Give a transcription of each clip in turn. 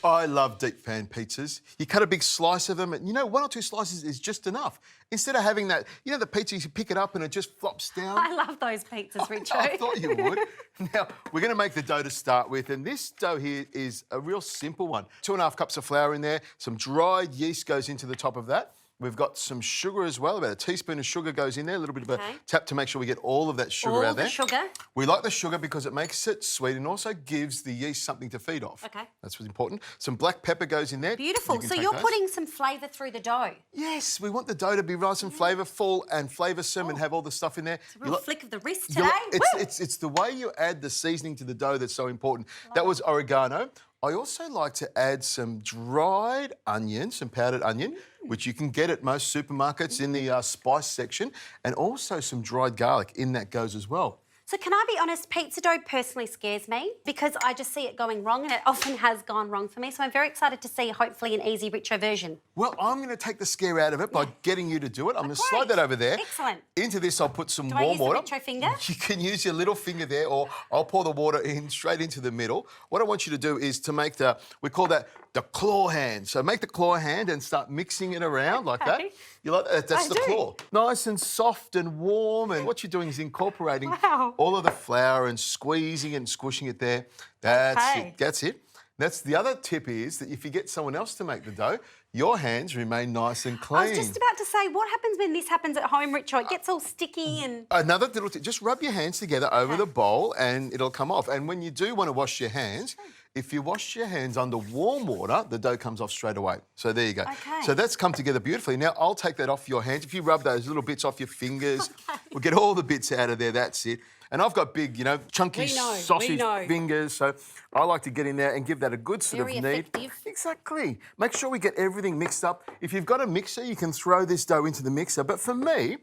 I love deep pan pizzas. You cut a big slice of them and, you know, 1 or 2 slices is just enough. Instead of having that, you know, the pizza, you pick it up and it just flops down. I love those pizzas, Richo. I thought you would. Now, we're going to make the dough to start with, and this dough here is a real simple one. 2.5 cups of flour in there, some dried yeast goes into the top of that. We've got some sugar as well, about a teaspoon of sugar goes in there, a little bit of a tap to make sure we get all of that sugar out there. All the sugar? We like the sugar because it makes it sweet and also gives the yeast something to feed off. Okay. That's what's important. Some black pepper goes in there. Beautiful. So you're putting some flavour through the dough? Yes, we want the dough to be nice and flavourful and flavoursome and have all the stuff in there. It's a real flick of the wrist today. It's the way you add the seasoning to the dough that's so important. That was oregano. I also like to add some dried onion, some powdered onion, which you can get at most supermarkets in the spice section, and also some dried garlic. In that goes as well. So can I be honest, pizza dough personally scares me because I just see it going wrong, and it often has gone wrong for me. So I'm very excited to see, hopefully, an easy Richo version. Well, I'm going to take the scare out of it by getting you to do it. I'm going to slide that over there. Excellent. Into this, I'll put some Do warm water. I use the Richo finger? You can use your little finger there, or I'll pour the water in straight into the middle. What I want you to do is to make we call that the claw hand. So make the claw hand and start mixing it around like that. You like that? That's the claw. Nice and soft and warm. And what you're doing is incorporating all of the flour and squeezing and squishing it there. That's it. That's it. That's the other tip is that if you get someone else to make the dough, your hands remain nice and clean. I was just about to say, what happens when this happens at home, Richo? It gets all sticky and... Another little tip, just rub your hands together over the bowl and it'll come off. And when you do want to wash your hands, if you wash your hands under warm water, the dough comes off straight away. So there you go. Okay. So that's come together beautifully. Now, I'll take that off your hands. If you rub those little bits off your fingers, we'll get all the bits out of there, that's it. And I've got big, you know, chunky sausage fingers, so I like to get in there and give that a good sort of knead. Effective. Exactly. Make sure we get everything mixed up. If you've got a mixer, you can throw this dough into the mixer. But for me,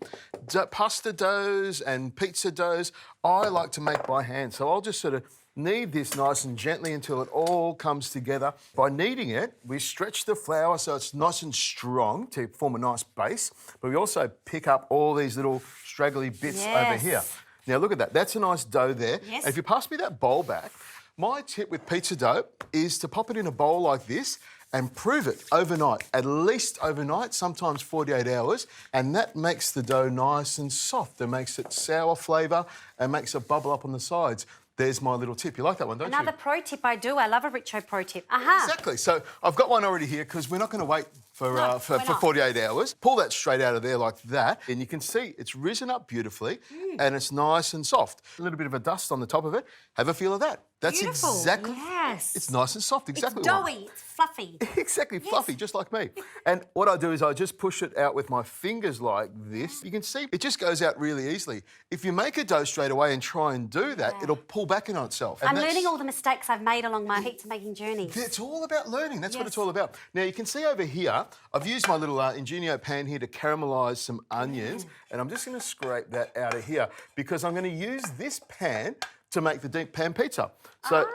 pasta doughs and pizza doughs, I like to make by hand. So I'll just sort of knead this nice and gently until it all comes together. By kneading it, we stretch the flour so it's nice and strong to form a nice base. But we also pick up all these little straggly bits over here. Now, look at that. That's a nice dough there. Yes. And if you pass me that bowl back, my tip with pizza dough is to pop it in a bowl like this and prove it overnight, at least overnight, sometimes 48 hours, and that makes the dough nice and soft. It makes it sour flavour and makes it bubble up on the sides. There's my little tip. You like that one, don't you? Another pro tip I do. I love a Richo pro tip. Exactly. So I've got one already here because we're not going to wait for 48 hours. Pull that straight out of there like that, and you can see it's risen up beautifully and it's nice and soft. A little bit of a dust on the top of it. Have a feel of that. That's beautiful. Exactly. Yes. It's nice and soft. Exactly. It's doughy. It's fluffy. Exactly, fluffy, just like me. And what I do is I just push it out with my fingers like this. You can see it just goes out really easily. If you make a dough straight away and try and do that, it'll pull back in on itself. I'm learning all the mistakes I've made along my pizza making journey. It's all about learning. That's what it's all about. Now, you can see over here, I've used my little Ingenio pan here to caramelise some onions, and I'm just going to scrape that out of here because I'm going to use this pan to make the deep pan pizza. So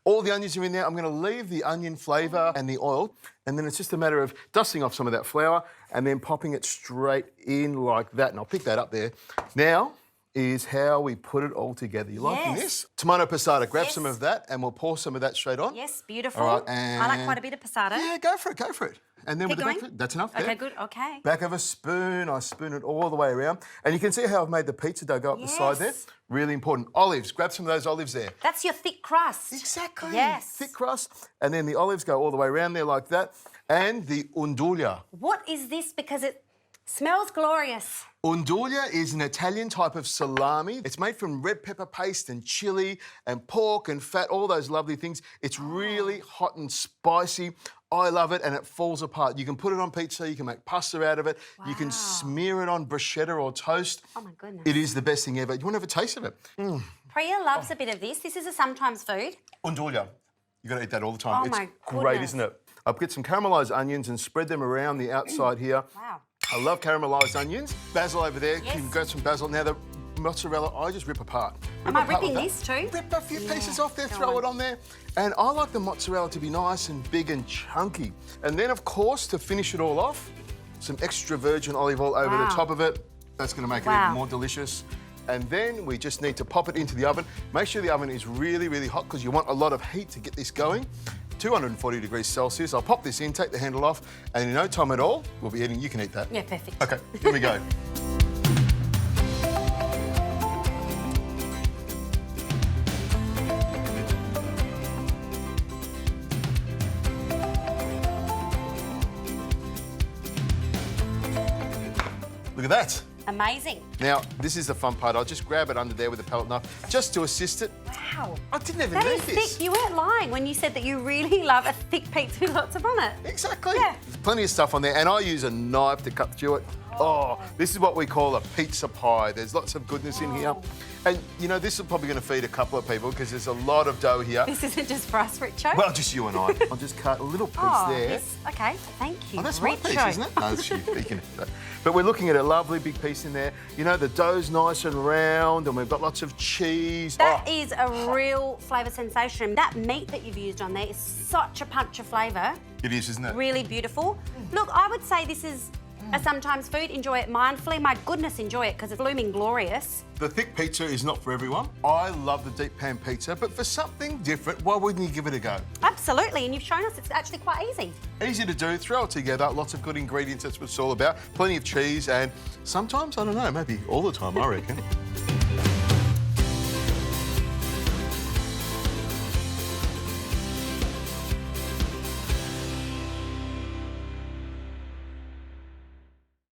all the onions are in there. I'm going to leave the onion flavour and the oil, and then it's just a matter of dusting off some of that flour and then popping it straight in like that. And I'll pick that up there. Now is how we put it all together. You liking this? Tomato passata. Grab some of that and we'll pour some of that straight on. Yes, beautiful. All right, and I like quite a bit of passata. Yeah, go for it, go for it. And then with that's enough. Okay, good, okay. Back of a spoon, I spoon it all the way around. And you can see how I've made the pizza dough go up the side there. Really important. Olives, grab some of those olives there. That's your thick crust. Exactly. Yes. Thick crust. And then the olives go all the way around there like that. And the unduglia. What is this? Because it smells glorious. Unduglia is an Italian type of salami. It's made from red pepper paste and chili and pork and fat, all those lovely things. It's really hot and spicy. I love it, and it falls apart. You can put it on pizza, you can make pasta out of it, you can smear it on bruschetta or toast. Oh, my goodness. It is the best thing ever. You want to have a taste of it? Priya loves a bit of this. This is a sometimes food. Unduglia. You've got to eat that all the time. Oh, it's my great, goodness. isn't it? I'll get some caramelised onions and spread them around the outside here. Wow. I love caramelised onions. Basil over there. Yes. You can grab some basil. Now, the mozzarella, I just rip apart. Am I ripping this too? Rip a few pieces off there, throw it on there. And I like the mozzarella to be nice and big and chunky. And then, of course, to finish it all off, some extra virgin olive oil over the top of it. That's going to make it even more delicious. And then we just need to pop it into the oven. Make sure the oven is really, really hot because you want a lot of heat to get this going. 240 degrees Celsius. I'll pop this in, take the handle off, and in no time at all, we'll be eating. You can eat that. Yeah, perfect. Okay, here we go. Look at that. Amazing. Now, this is the fun part. I'll just grab it under there with a palette knife just to assist it. Wow. I didn't even That need is this. thick. You weren't lying when you said that you really love a thick pizza with lots of on it. Exactly. Yeah. There's plenty of stuff on there, and I use a knife to cut through it. Oh, this is what we call a pizza pie. There's lots of goodness in here. And, you know, this is probably going to feed a couple of people because there's a lot of dough here. This isn't just for us, Richo. Well, just you and I. I'll just cut a little piece there. Okay, thank you, Oh, that's my Richo. piece, isn't it? No, that's you. You can eat that. But we're looking at a lovely big piece in there. You know, the dough's nice and round, and we've got lots of cheese. That is a real flavour sensation. That meat that you've used on there is such a punch of flavour. It is, isn't it? Really beautiful. Look, I would say this is a sometimes food. Enjoy it mindfully. My goodness, enjoy it because it's blooming glorious. The thick pizza is not for everyone. I love the deep pan pizza, but for something different, why wouldn't you give it a go? Absolutely, and you've shown us it's actually quite easy. Easy to do, throw it together, lots of good ingredients, that's what it's all about. Plenty of cheese and sometimes, I don't know, maybe all the time, I reckon.